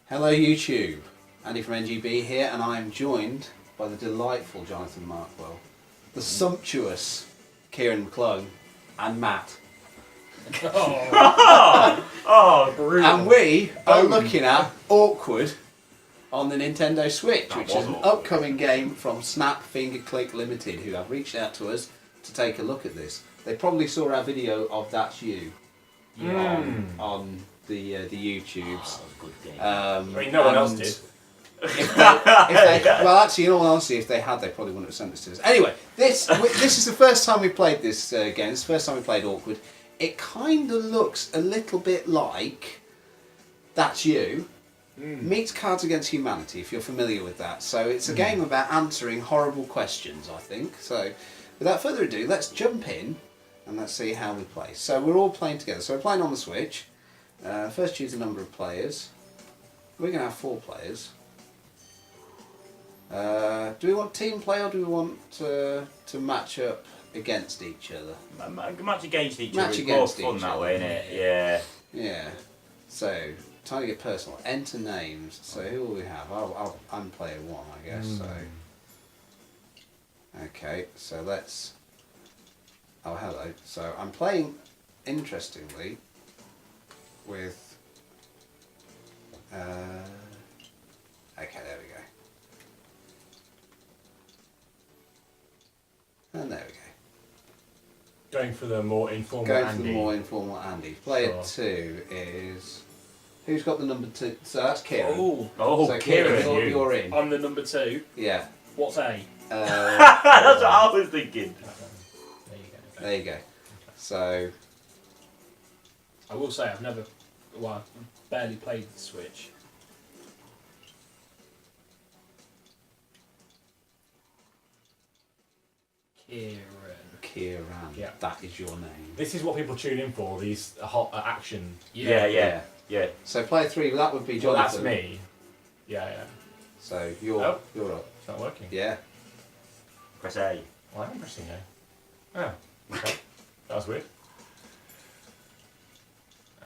Hello YouTube, Andy from NGB here, and I am joined by the delightful Jonathan Markwell, the sumptuous Kieran and Matt. Oh, brutal. And we are looking at Awkward on the Nintendo Switch, which is an upcoming game from Snap Finger Click Limited, who have reached out to us to take a look at this. They probably saw our video of That's You on the YouTubes. I mean, no one else did. Well, actually, in all honesty, if they had, they probably wouldn't have sent this to us. Anyway, this is the first time we played this game. It's the first time we played Awkward. It kind of looks a little bit like That's You meets Cards Against Humanity, if you're familiar with that. So it's a game about answering horrible questions, I think. So without further ado, let's jump in and let's see how we play. So we're all playing together. So we're playing on the Switch. First choose a number of players. We're going to have 4 players. Do we want team play or do we want to match up against each other? Match against each other. It's more fun that way, isn't it? Yeah. Yeah. So, time to get personal. Enter names. So who will we have? I'm player 1, I guess. So. Okay, so let's... Oh, hello. So I'm playing, interestingly, with... Okay, there we go. And there we go. Going for the more informal Going Andy. for the more informal Andy. Player 2 is... Who's got the number 2? So that's Kieran. Oh, So Kieran, you're in. I'm the number 2. Yeah. What's A? That's what I was thinking. There you go. There you go. So... I will say I've barely played the Switch. Kieran. Yeah. That is your name. This is what people tune in for, these hot action. Yeah. Yeah. So player 3, that would be Well, Jonathan. that's me. Yeah. So you're Oh. you're up. It's not working. Yeah. Press A. Well, I'm pressing A. Oh, okay. That was weird.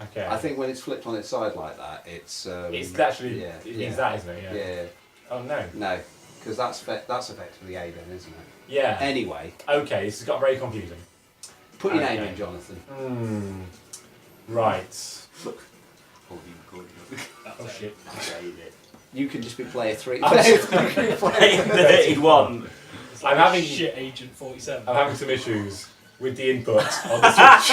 Okay. I think when it's flipped on its side like that, it's... it's actually... yeah, It yeah. means that, isn't it? Yeah. Yeah. Oh, no. No, because that's effectively A then, isn't it? Yeah. Anyway, Okay, this has got very confusing. put your name Okay. in, Jonathan. Right. That's Oh, A. shit. You can just be player 3. I'm Player 31. It's like I'm having- shit Agent 47. I'm having some issues with the input on the Switch.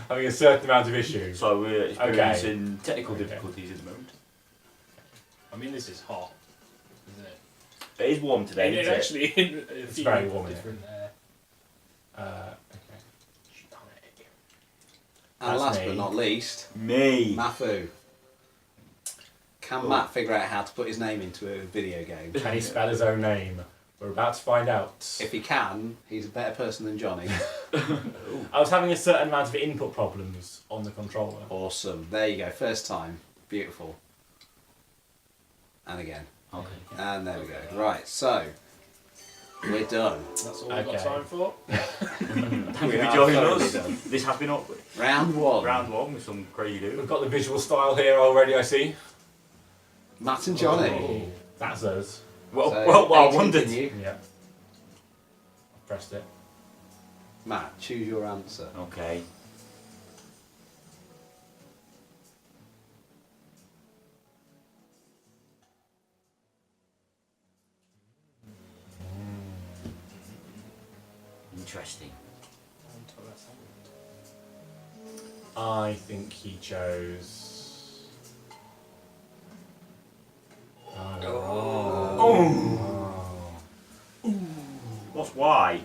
Having a certain amount of issues. So we're experiencing technical difficulties at the moment. I mean, this is hot, isn't it? It is warm today, It isn't it? actually It's very warm, isn't it? different Okay. And That's last me. but not least, Me. Mafu. Can Matt figure out how to put his name into a video game? Can he spell his own name? We're about to find out. If he can, he's a better person than Jonny. I was having a certain amount of input problems on the controller. Awesome. There you go. First time. Beautiful. And again. Okay. And there we go. Right, so we're done. That's all we've got Okay. time for. Thank We you are for joining thoroughly us. done. This has been awkward. Round 1. Round 1 with some crazy We've do. got the visual style here already, I see. Matt and Jonny. Oh, that's us. Well, So, I 18 wondered. continue. Yeah. I've pressed it. Matt, choose your answer. Okay. Interesting. I think he chose... What's why?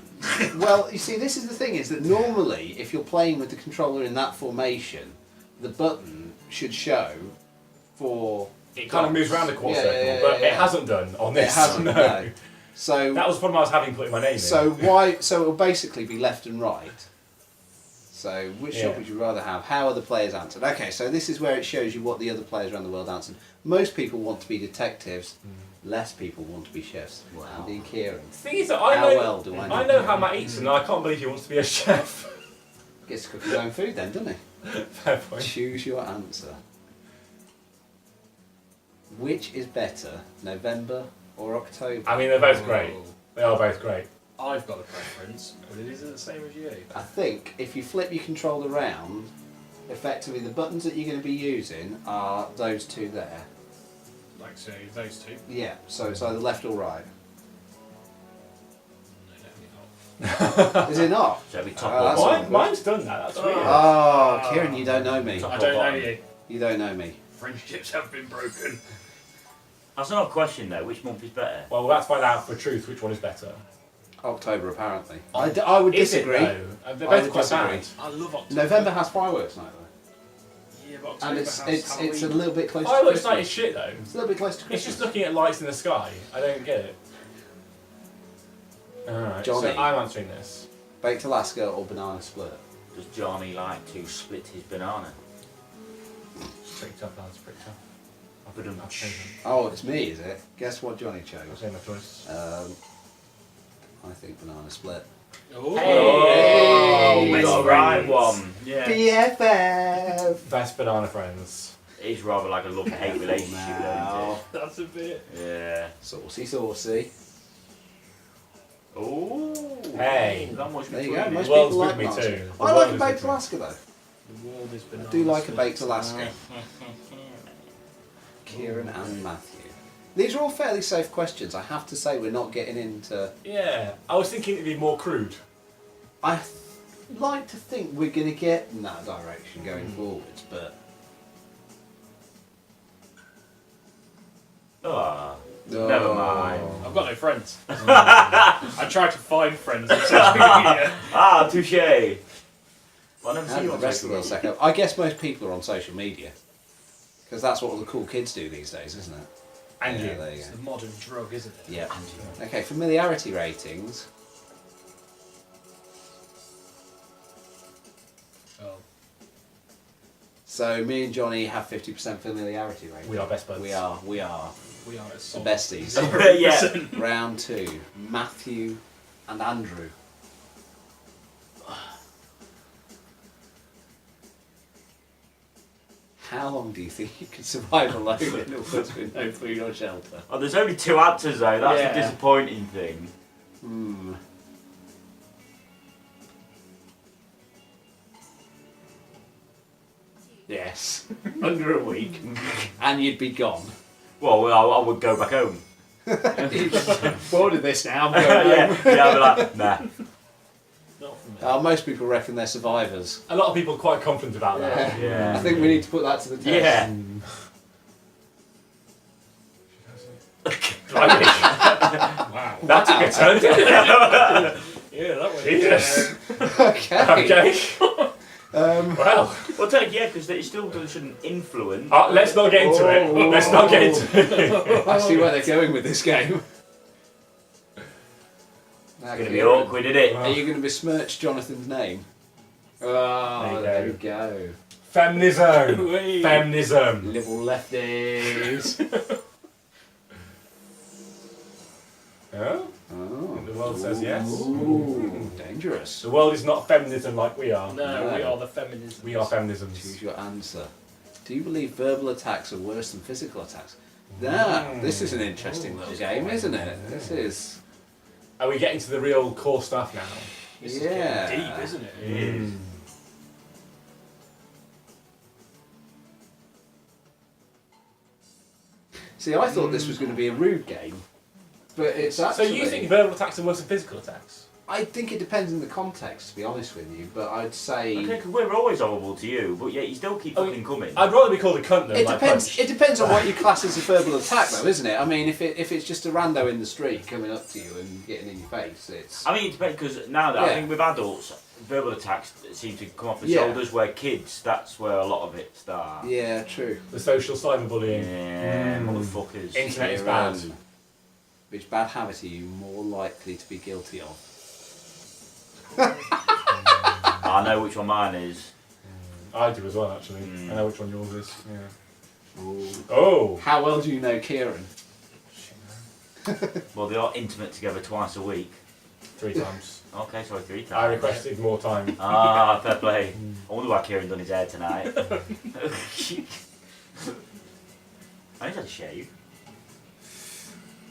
Well, you see, this is the thing, is that normally, if you're playing with the controller in that formation, the button should show for... It kind of moves around a quarter Yeah, circle, yeah, but yeah. it hasn't done on It this. hasn't, no. So, That was the problem I was having putting my name in. so it'll basically be left and right. So which shot would you rather have? How are the players answered? Okay, so this is where it shows you what the other players around the world answered. Most people want to be detectives. Less people want to be chefs. Wow. Andy and Kieran. The thing is that I How know, well do I know? I know how Matt eats, and I can't believe he wants to be a chef. Gets to cook his own food then, doesn't he? Fair point. Choose your answer. Which is better, November or October? I mean, they're both great. They are both great. I've got a preference, but it isn't the same as you. I think if you flip your controller around, effectively the buttons that you're going to be using are those two there. Like, so those two? Yeah, so it's either left or right. No, definitely not. Is it not? So it'll be top Oh, or that's bottom. all. Mine's done that. That's weird. Oh, Kieran, you don't know me. I don't know you. You don't know me. Friendships have been broken. That's not a question though. Which month is better? Well, let's find out for truth which one is better. October, apparently. I would Is disagree. it though? They're I both would quite disagree. bad. I love October. November has fireworks night though, Yeah, but October and has it's a Halloween. little bit close to Fireworks Christmas. night is shit though. It's a little bit close to It's Christmas. just looking at lights in the sky. I don't get it. Alright, so Jonny. I'm answering this. Baked Alaska or banana split? Does Johnny like to split his banana? It's pretty tough, lads. Pretty tough. I've been I've chosen. Oh, it's me, is it? Guess what Jonny I've chose? made my choice. I think banana split. Oh. Hey, Hey. we got a right one. Yeah. BFF. Best banana friends. It's rather like a love-hate relationship, Now. though, That's a bit. isn't it? Yeah. Saucy, saucy. Oh. Hey. Not much There you between go. it. Most The world's people with like me bananas. too. The I like world a is baked with me. Alaska though. The world is banana. I do like a split. baked Alaska. Kieran and Matthew. These are all fairly safe questions. I have to say we're not getting into... Yeah, I was thinking it'd be more crude. I like to think we're going to get in that direction going forwards, but... Oh. Never mind. I've got no friends. I tried to find friends on social media. Ah, touche. Well, I never How see did you the on rest of social us media. stack up? I guess most people are on social media. Because that's what all the cool kids do these days, isn't it? And Yeah, you. there you It's go. the modern drug, isn't it? Yeah. Okay, familiarity ratings. Oh. So me and Jonny have 50% familiarity rating. We are best buds. We are We are a the solid besties. 0%. Round 2. Matthew and Andrew. How long do you think you could survive alone in a woods with no food or shelter? Oh, there's only two answers though. That's Yeah. the disappointing thing. Hmm. Yes. Under a week. And you'd be gone. Well, I would go back home. Bored of this now, I'm going yeah, home. yeah, I'd be like, nah. Not for me. Most people reckon they're survivors. A lot of people are quite confident about that. Yeah. I think we need to put that to the test. Yeah. Wow. That took a turn, didn't it? Yeah, that was Jesus. Okay. Okay. Well, Well, technically, yeah, because it still shouldn't influence. let's not get into it. Let's not get into it. I see where they're going with this game. It's going to be awkward, isn't it? Are you going to besmirch Jonathan's name? Oh, There there you we go. Feminism. Wait. Feminism. Liberal lefties. Oh? Oh. The world says yes. Ooh, dangerous. The world is not feminism like we are. No, we are the feminism. We are feminisms. Choose your answer. Do you believe verbal attacks are worse than physical attacks? This is an interesting little game, isn't it? This is... Are we getting to the real core stuff now? This is Yeah. getting deep, isn't it? It is. See, I thought this was going to be a rude game, but it's So actually... you think verbal attacks are worse than physical attacks? I think it depends on the context, to be honest with you, but I'd say... Okay, because we're always horrible to you, but yet you still keep I mean, fucking coming. I'd rather be called a cunt than It like depends. punched. It depends on what you class as a verbal attack, though, isn't it? I mean, if it's just a rando in the street coming up to you and getting in your face, it's... I mean, it depends, because now that I Yeah. think with adults, verbal attacks seem to come off the Yeah. shoulders, where kids, that's where a lot of it starts. Yeah, true. The social cyberbullying. Yeah, motherfuckers. Internet is bad. Which bad habit are you more likely to be guilty of? I know which one mine is. I do as well, actually. Mm. I know which one yours is. Yeah. Ooh. Oh. How well do you know Kieran? Well, they are intimate together twice a week. 3 times. Okay, sorry, 3 times. I requested more time. Ah, fair play. I wonder why Kieran done his hair tonight. I need to shave.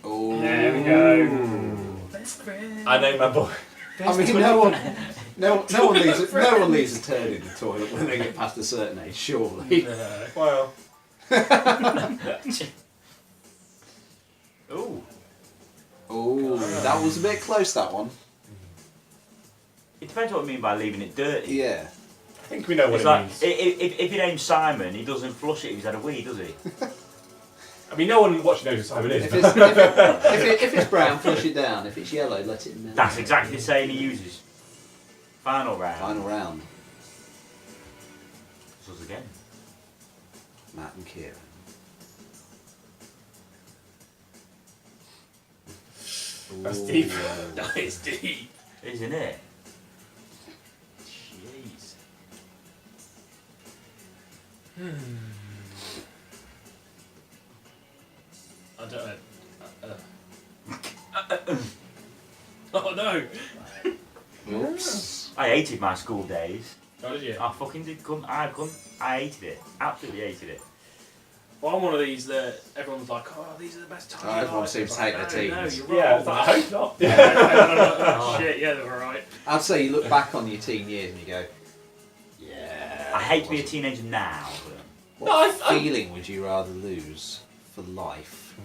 Oh. There we go. Best friend. I know my boy. I mean, no one leaves a turd in the toilet when they get past a certain age, surely. Well. Ooh. Oh, that was a bit close, that one. It depends what I mean by leaving it dirty. Yeah. I think we know what It's it like, means. if your name's Simon, he doesn't flush it if he's had a wee, does he? I mean, no one watching knows who Simon is. If it's brown, flush it down. If it's yellow, let it melt. That's exactly the saying he uses. Final round. Final round. It's us again. Matt and Kieran. That's deep. That is deep. Isn't it? Jeez. I don't know. Oh no! Oops. I hated my school days. Oh, did you? I fucking did. I hated it. Absolutely hated it. Well, I'm one of these that everyone's like, oh, these are the best times. Oh, everyone seems to hate their teams. No, you're Yeah, wrong. I hope not. Oh, shit, yeah, they were right. I'd say you look back on your teen years and you go, yeah. I hate to be a teenager now. But What feeling would you rather lose for life?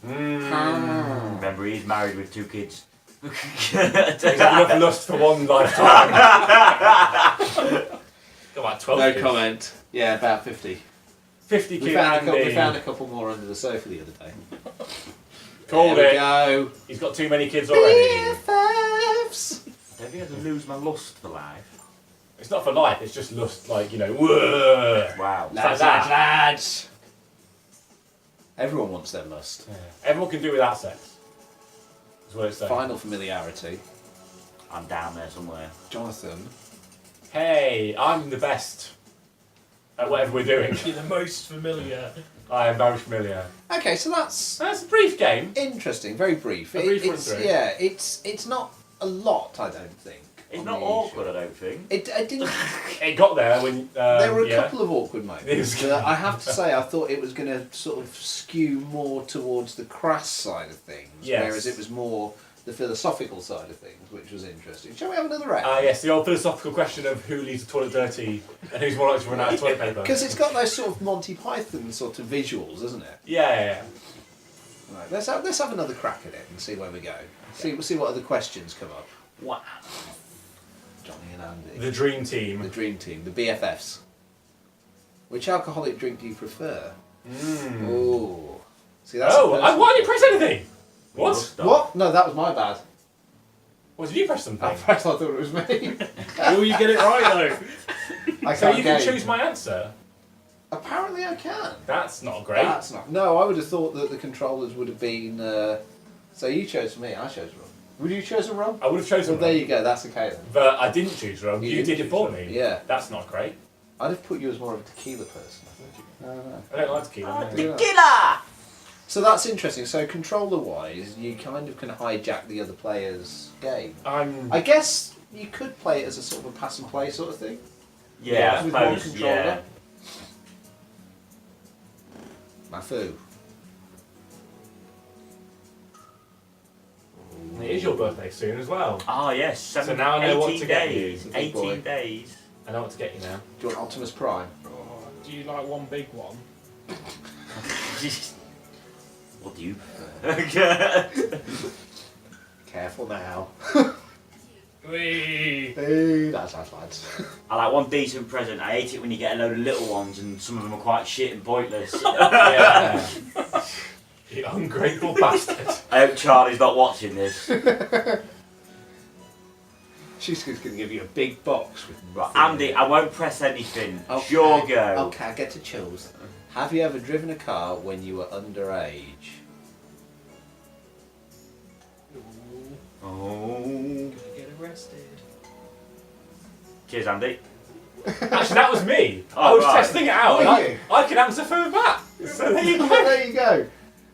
remember, he's married with 2 kids. He's had enough lust for one lifetime. Got about 12 No kids. comment. Yeah, about 50. 50 We kids. found a couple more under the sofa the other day. Called there we it. go. He's got too many kids already. BFFs. I don't think I can lose my lust for life. It's not for life, it's just lust, like, you know, whoa. Wow. Lads, lads. Everyone wants their lust. Yeah. Everyone can do without sex. That's what it's saying. Final familiarity. I'm down there somewhere. Jonathan. Hey, I'm the best at whatever we're doing. You're the most familiar. I am very familiar. Okay, so that's That's a brief game. interesting. Very brief. A brief run It's through. yeah. It's not a lot. I don't think. It's on not the awkward, issue. I don't think. It didn't. It got there when. There were a yeah. couple of awkward It moments. was- I have to say, I thought it was going to sort of skew more towards the crass side of things, Yes. whereas it was more the philosophical side of things, which was interesting. Shall we have another round? Yes, the old philosophical question of who leaves the toilet dirty and who's more likely to run out of toilet paper. Because it's got those sort of Monty Python sort of visuals, isn't it? Yeah. Right, let's have another crack at it and see where we go. See what other questions come up. Wow. Jonny and Andy. The dream team. The dream team, the BFFs. Which alcoholic drink do you prefer? Oh. See, that's the first Why did you press anything? What? What? No, that was my bad. What, did you press something? At first I thought it was me. Will you get it right though? I So can't you can game. choose my answer? Apparently I can. That's not great. That's not. No, I would have thought that the controllers would have been. So you chose me, I chose rum. Would you choose a rum? I would have chosen Well, there rum, you go. That's okay then. but I didn't choose rum. You didn't did it choose for rum. me. Yeah. That's not great. I'd have put you as more of a tequila person. I don't I don't like tequila. know. Killer! So that's interesting. So controller-wise, you kind of can hijack the other player's game. I guess you could play it as a sort of a pass and play sort of thing. Yeah, I With one suppose, controller. yeah. Mafu. It is your birthday soon as well. Oh, yes. So now I know what to get you. 18 boy. days. I know what to get you now. Do you want Optimus Prime? Oh, do you like one big one? What do you? Careful now. Wee. Hey, that's our lads. I like one decent present. I hate it when you get a load of little ones and some of them are quite shit and pointless. Yeah. You ungrateful bastard. I hope Charlie's not watching this. She's just going to give you a big box with Right, Andy, I won't press anything. Okay. It's your go. Okay, I get to choose. Have you ever driven a car when you were underage? Oh. Gonna get arrested. Cheers, Andy. Actually, that was me. Oh, I was right. testing it out. Were and you? I can answer for that. So there you go. There you go.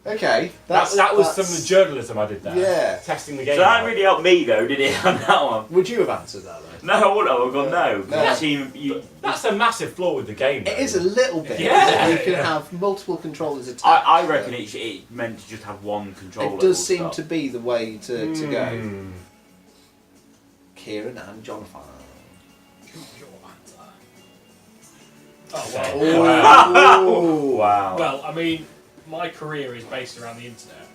Okay. That was some of the journalism I did there. Yeah. Testing the game. So that out. really helped me though, did it, on that one? Would you have answered that though? No, I wouldn't have. I've gone no. No. You seem, you, That's a massive flaw with the game. Though. It is a little bit. Yeah. You can have multiple controllers attack. I reckon it meant to just have one controller. It does seem to be the way to go. Hmm. Kieran and Jonathan. Oh, well. Oh. Wow. Well, I mean, my career is based around the internet.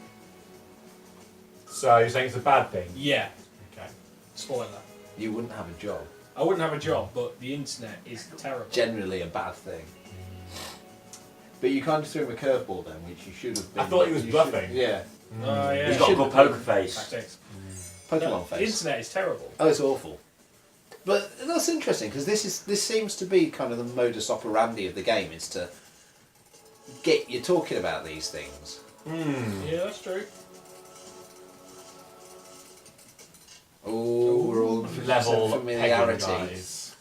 So you're saying it's a bad thing? Yeah. Okay. Spoiler. You wouldn't have a job. I wouldn't have a job, but the internet is terrible. Generally a bad thing. But you kind of threw him a curveball then, which you should have been. I thought he was you bluffing. should- Yeah. Oh, yeah. He's got a Shouldn't good have poker face. Tactics. Pokemon No, the face. internet is terrible. Oh, it's awful. But that's interesting because this seems to be kind of the modus operandi of the game, is to get you talking about these things. Hmm. Yeah, that's true. Oh, we're all Level some pegging, familiarity. guys.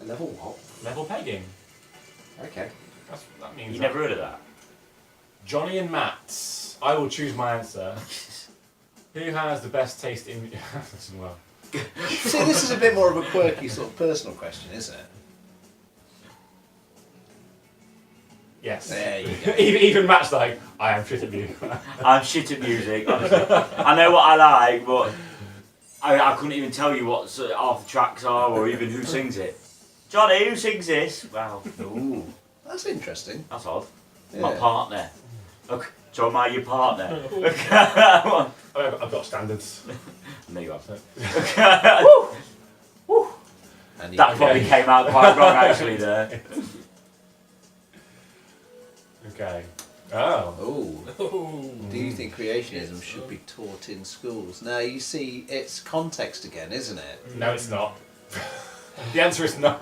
A level what? Level pegging. Okay. That means You that. never heard of that? Jonny and Matt. I will choose my answer. Who has the best taste in... well. See, this is a bit more of a quirky sort of personal question, isn't it? Yes. There you go. even Matt's like, I am shit at you. I'm shit at music, honestly. I know what I like, but I couldn't even tell you what half the tracks are or even who sings it. Johnny, who sings this? Wow. Ooh, that's interesting. That's odd. Yeah. My partner. Okay, so am I your partner? I've got standards. No, you haven't. And you- That probably came out quite wrong actually there. Okay. Oh. Ooh. Oh. Do you think creationism should be taught in schools? Now, you see, it's context again, isn't it? No, it's not. The answer is no.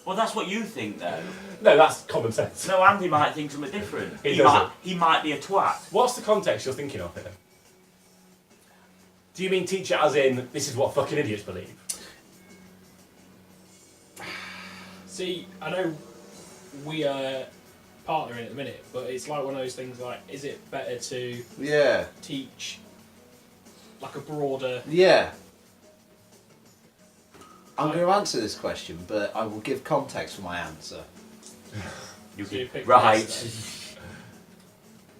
Well, that's what you think though. No, that's common sense. No, Andy might think something different. He doesn't. He might be a twat. What's the context you're thinking of here? Do you mean teach it as in, this is what fucking idiots believe? See, I know we are partnering at the minute, but it's like one of those things like, is it better to Yeah. teach like a broader... Yeah. I'm going to answer this question, but I will give context for my answer. You So you can, pick right. first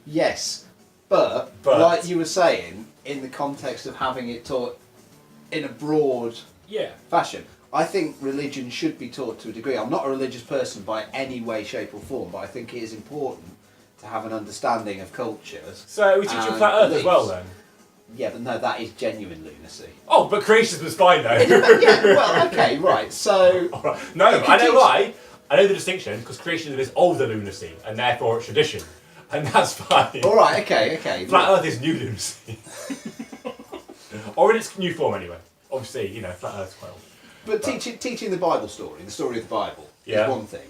Yes, but like you were saying, in the context of having it taught in a broad Yeah. fashion, I think religion should be taught to a degree. I'm not a religious person by any way, shape or form, but I think it is important to have an understanding of cultures. So are we teaching And flat Earth as well beliefs. then? Yeah, but no, that is genuine lunacy. Oh, but creationism was fine though. Yeah, well, okay, right, so... Alright. No, You I can know teach- why. I know the distinction because creationism is older lunacy and therefore it's tradition, and that's fine. Alright, okay. Flat Earth is new lunacy, or in its new form anyway. Obviously, you know, flat Earth's quite old. But teaching the Bible story, the story of the Bible, Yeah. is one thing.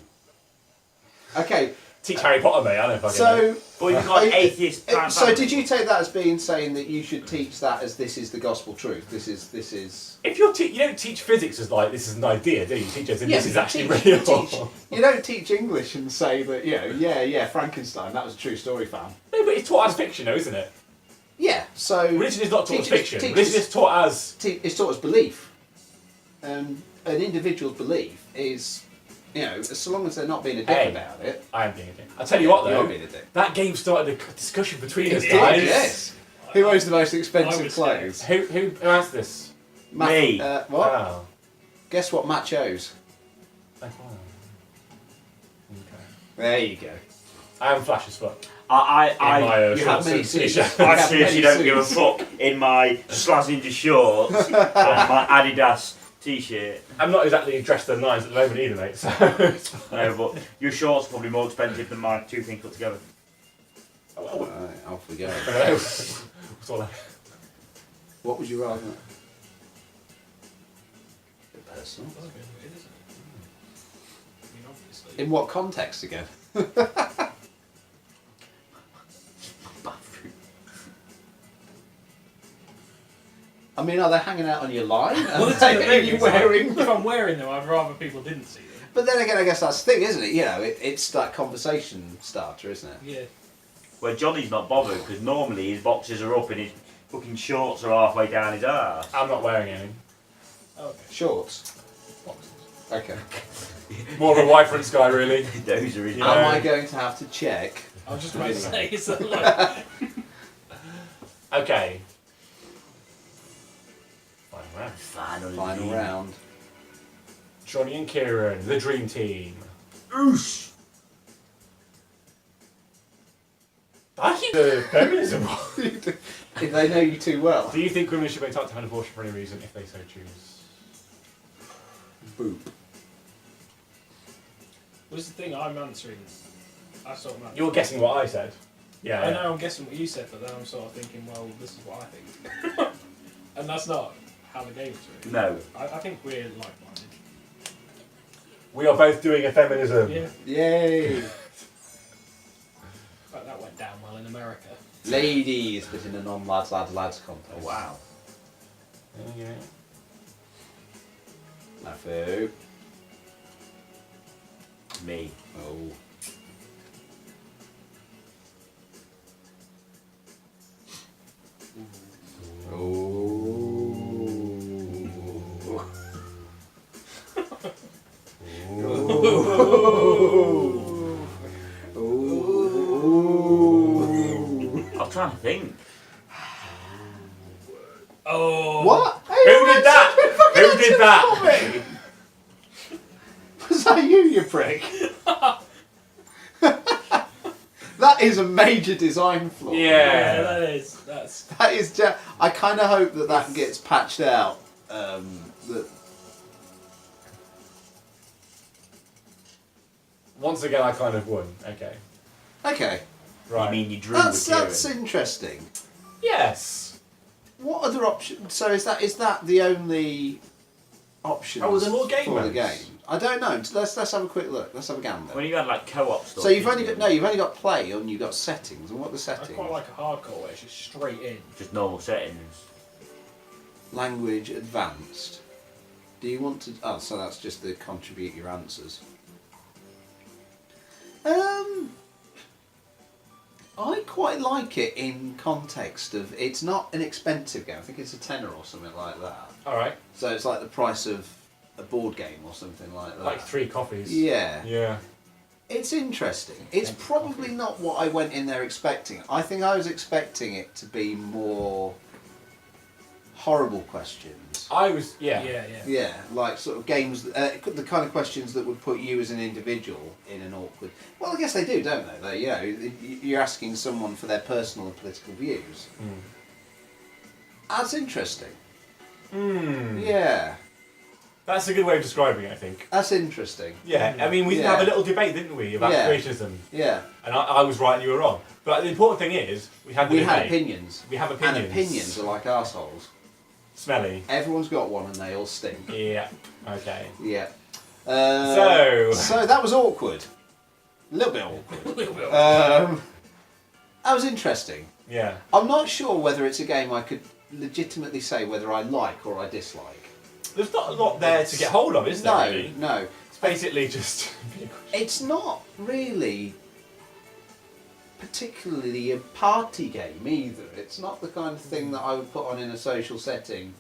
Okay, Teach Harry Potter, mate. I don't fucking know. so... But you've got Are an you- atheist. So did you take that as being saying that you should teach that as this is the gospel truth? This is... If you're you don't teach physics as like this is an idea, do you? You teach as in Yeah, this is but actually you real. you don't teach English and say that, you know, yeah, Frankenstein, that was a true story, fam. No, but it's taught as fiction, though, isn't it? Yeah, so... Religion is not taught as teachers- fiction. teachers- Religion is taught as It's taught as belief. An individual's belief is, you know, so long as they're not being a dick Hey. about it. I am being a dick. I'll tell you what, You're though. being a dick. That game started a discussion between us, It guys. did, yes. Who owns the most I expensive would clothes? Who asked this? Matt, Me. What? Oh. Guess what Matt chose? Okay. There you go. I am flash as fuck. I In my You have many shorts and suits. t-shirt. You I have seriously many don't give a suits. fuck in my Slazenger shorts and my Adidas t-shirt. I'm not exactly dressed to the nines at the moment either, mate. So it's fine. No, but your shorts are probably more expensive than my two things put together. Alright, off we go. What's all that? What would you rather? Bit personal. That's a bit weird, isn't it? I mean, obviously. In what context again? I mean, are they hanging out on your line? Well, Are that's the they, thing, are you it's like, wearing? if I'm wearing them, I'd rather people didn't see them. But then again, I guess that's the thing, isn't it? You know, it's that conversation starter, isn't it? Yeah. Where Johnny's not bothered because normally his boxes are up and his fucking shorts are halfway down his arse. I'm not wearing any. Okay. Shorts. Boxes. Okay. More of a white front sky, really. Those are his. Yeah. Am I going to have to check? I was just about to say, is that like... Okay. Final round. Final round. Jonny and Kieran, the dream team. Oosh! I keep the feminism. If they know you too well. Do you think women should be entitled to have an abortion for any reason if they so choose? Boop. Was the thing I'm answering? I sort of. You're guessing what I said. Yeah. I know I'm guessing what you said, but then I'm sort of thinking, well, this is what I think. And that's not how the game's really. No. I think we're like-minded. We are both doing a feminism. Yeah. Yay! But that went down well in America. Ladies, but in a non-lads, lads contest. Oh, wow. Yeah. Nafu. Me. Oh. I'm trying to think. Oh. What? Who did that? Who did that? Was that you prick? That is a major design flaw. Yeah, Yeah. that's. That is. I kind of hope that gets patched out. That Once again, I kind of won. Okay. okay. Right. I mean, you drew with Kieran. That's interesting. Yes. What other options? So is that the only option? Oh, there more game for the modes? game? I don't know. Let's have a quick look. Let's have a gander. When you had like co-op stuff. So you've only got play and you've got settings. And what are the I settings? quite like a hardcore where it's just straight in. Just normal settings. Language advanced. Do you want to? Oh, so that's just the contribute your answers. I quite like it in context of it's not an expensive game. I think it's a tenner or something like that. All right. So it's like the price of a board game or something like that. Like 3 coffees. Yeah. Yeah. It's interesting. It's probably not what I went in there expecting. I think I was expecting it to be more horrible questions. I was. Yeah. Yeah. Yeah, like sort of games, the kind of questions that would put you as an individual in an awkward... Well, I guess they do, don't they? You're asking someone for their personal and political views. Mm. That's interesting. Hmm. Yeah, That's a good way of describing it, I think. that's interesting. Yeah. I mean, we did Yeah. have a little debate, didn't we, about Yeah. creationism? Yeah, And I was right and you were wrong. But the important thing is, we had the we had debate. opinions. We have opinions. And opinions are like arseholes. Smelly. Everyone's got one and they all stink. Yeah. Okay. Yeah. So that was awkward. A little bit awkward. That was interesting. Yeah. I'm not sure whether it's a game I could legitimately say whether I like or I dislike. There's not a lot there to get hold of, is there? No, Really? no. It's basically just. It's not really particularly a party game either. It's not the kind of thing that I would put on in a social setting.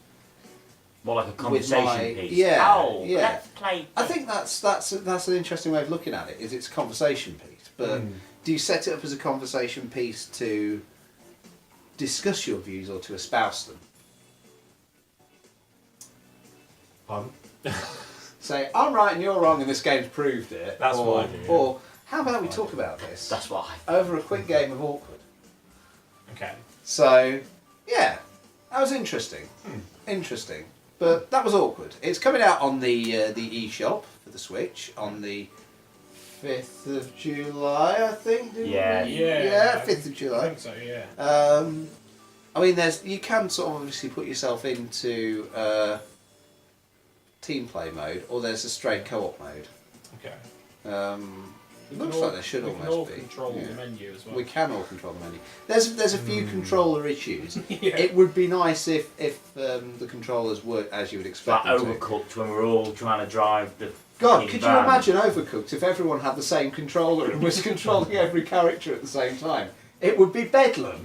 More like a With conversation my- piece. yeah, Oh, yeah. let's play. I think that's an interesting way of looking at it. Is it's a conversation piece, but do you set it up as a conversation piece to discuss your views or to espouse them? Pardon? Say, I'm right and you're wrong and this game's proved it. That's or, what I do, yeah. Or, how about we talk about this That's what I. over a quick game of Awkward? Okay. So, yeah, that was interesting. Interesting. But that was Awkward. It's coming out on the eShop for the Switch on the 5th of July, I think. Yeah. Yeah, 5th of I July. think so, yeah. I mean, you can sort of obviously put yourself into team play mode, or there's a straight co-op mode. Okay. Looks like there should we can almost all be. control Yeah. the menu as well. We can all control the menu. There's a few controller issues. Yeah. It would be nice if the controllers work as you would expect That them to. overcooked when we're all trying to drive the God, could you imagine Overcooked if everyone had the same controller and was controlling every character at the same time? It would be bedlam.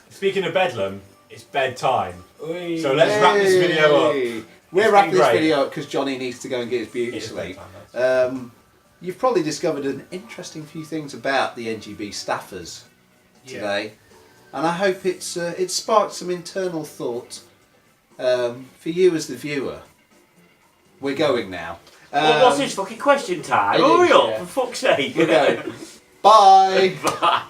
Speaking of bedlam, it's bedtime. Oi. So let's wrap this video up. We're It's wrapping been this great. video up because Jonny needs to go and get his beauty It is sleep. bedtime, lads. You've probably discovered an interesting few things about the NGB staffers today, and I hope it's sparked some internal thought for you as the viewer. We're going now. What's this fucking question time? it is, Hurry up, yeah. for fuck's sake. We're going. Bye. Bye.